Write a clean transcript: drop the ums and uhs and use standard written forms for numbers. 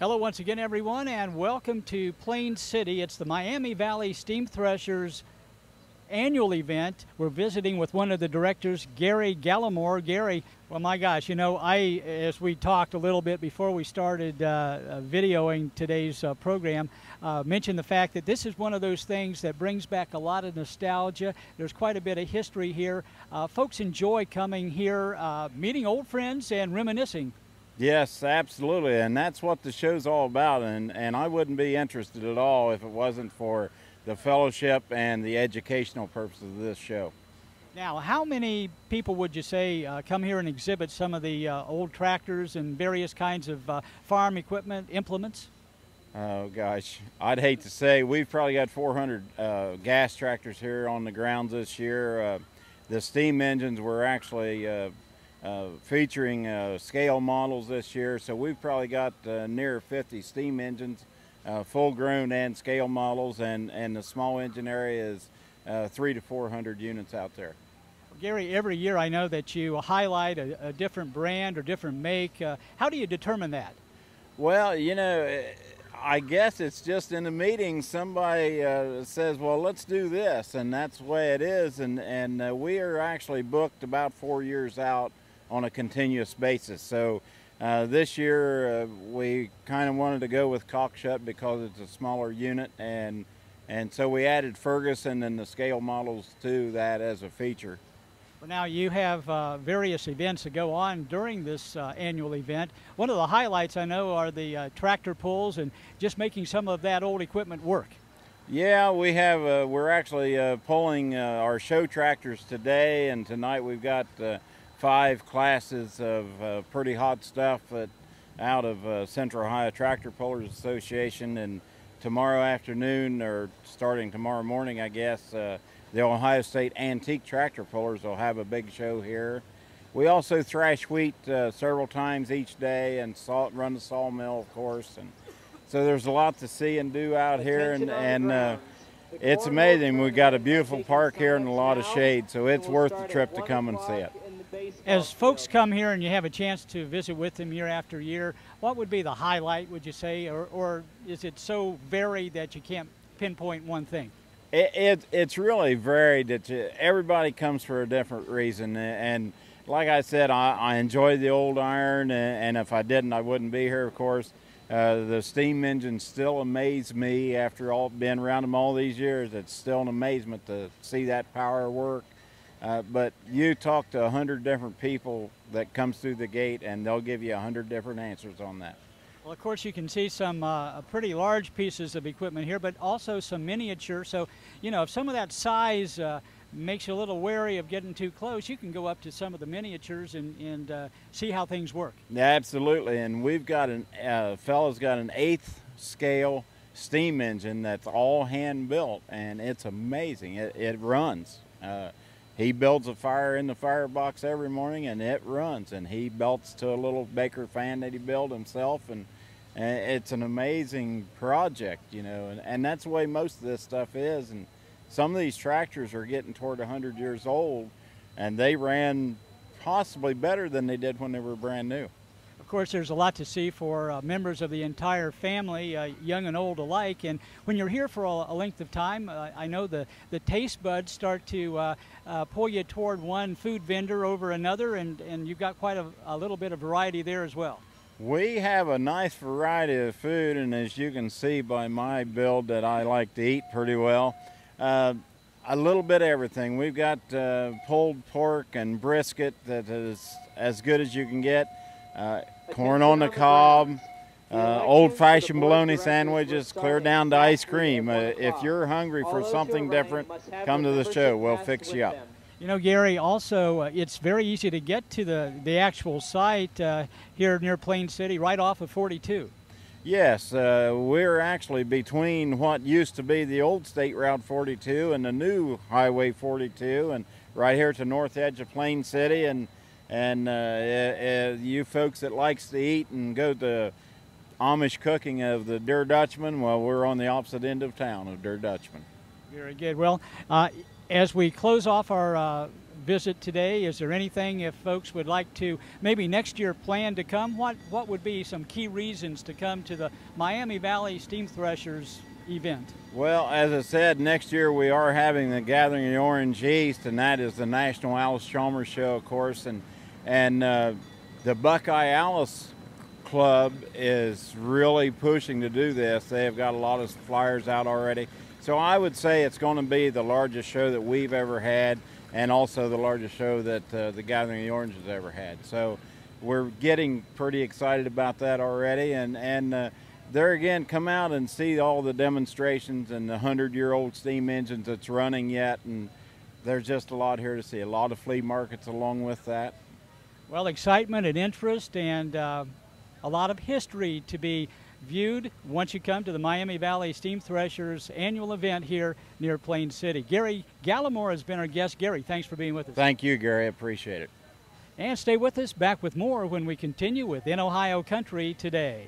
Hello once again, everyone, and welcome to Plain City. It's the Miami Valley Steam Threshers annual event. We're visiting with one of the directors, Gary Gallimore. Gary, well, my gosh, you know, as we talked a little bit before we started videoing today's program, mentioned the fact that this is one of those things that brings back a lot of nostalgia. There's quite a bit of history here. Folks enjoy coming here, meeting old friends and reminiscing. Yes, absolutely, and that's what the show's all about, and I wouldn't be interested at all if it wasn't for the fellowship and the educational purposes of this show. Now, how many people would you say come here and exhibit some of the old tractors and various kinds of farm equipment, implements? Oh gosh, I'd hate to say. We've probably got 400 gas tractors here on the grounds this year. The steam engines were actually featuring scale models this year, so we've probably got near 50 steam engines, full grown and scale models, and the small engine area is 300 to 400 units out there. Gary, every year I know that you highlight a different brand or different make. How do you determine that? Well, you know, I guess it's just in a meeting somebody says, well, let's do this, and that's the way it is, and we are actually booked about 4 years out on a continuous basis. So this year we kind of wanted to go with Cockshut because it's a smaller unit, and so we added Ferguson and the scale models to that as a feature. Well, now you have various events that go on during this annual event. One of the highlights I know are the tractor pulls and just making some of that old equipment work. Yeah, we have. We're actually pulling our show tractors today, and tonight we've got 5 classes of pretty hot stuff out of Central Ohio Tractor Pullers Association, and tomorrow afternoon, or starting tomorrow morning, I guess, the Ohio State Antique Tractor Pullers will have a big show here. We also thrash wheat several times each day and run the sawmill, of course, and so there's a lot to see and do out here, and it's amazing. We've got a beautiful park here and a lot of shade, so it's worth the trip to come and see it. As folks come here and you have a chance to visit with them year after year, what would be the highlight, would you say, or is it so varied that you can't pinpoint one thing? It's really varied. Everybody comes for a different reason, and like I said, I enjoy the old iron, and if I didn't, I wouldn't be here, of course. The steam engines still amaze me after being around them all these years. It's still an amazement to see that power work. But you talk to 100 different people that comes through the gate, and they'll give you 100 different answers on that. Well, of course, you can see some pretty large pieces of equipment here, but also some miniature. So, you know, if some of that size makes you a little wary of getting too close, you can go up to some of the miniatures and see how things work. Yeah, absolutely. And we've got fellow's got an 8th scale steam engine that's all hand built, and it's amazing. It runs. He builds a fire in the firebox every morning, and it runs. And he belts to a little Baker fan that he built himself, and it's an amazing project, you know. And that's the way most of this stuff is. And some of these tractors are getting toward 100 years old, and they ran possibly better than they did when they were brand new. Of course, there's a lot to see for members of the entire family, young and old alike. And when you're here for a length of time, I know the taste buds start to pull you toward one food vendor over another, and you've got quite a little bit of variety there as well. We have a nice variety of food, and as you can see by my build that I like to eat pretty well, a little bit of everything. We've got pulled pork and brisket that is as good as you can get. Corn on the cob, old-fashioned bologna sandwiches, clear down to ice cream. If you're hungry for something different, come to the show. We'll fix you up. You know, Gary, also it's very easy to get to the actual site here near Plain City, right off of 42. Yes, we're actually between what used to be the old State Route 42 and the new Highway 42, and right here at the north edge of Plain City. And you folks that likes to eat and go to Amish cooking of the Der Dutchman, well, we're on the opposite end of town of Der Dutchman. Very good. Well, as we close off our visit today. Is there anything, if folks would like to maybe next year plan to come, what would be some key reasons to come to the Miami Valley Steam Threshers event? Well, as I said, next year we are having the Gathering of the Orange East, and that is the National Alice Chalmers Show, of course, and the Buckeye Alice Club is really pushing to do this. They have got a lot of flyers out already. So I would say it's going to be the largest show that we've ever had, and also the largest show that the Gathering of the Orange has ever had. So we're getting pretty excited about that already, and there again, come out and see all the demonstrations and the 100-year-old steam engines that's running yet, and there's just a lot here to see. A lot of flea markets along with that. Well, excitement and interest, and a lot of history to be viewed once you come to the Miami Valley Steam Threshers annual event here near Plain City. Gary Gallimore has been our guest. Gary, thanks for being with us. Thank you, Gary. I appreciate it. And stay with us. Back with more when we continue with In Ohio Country Today.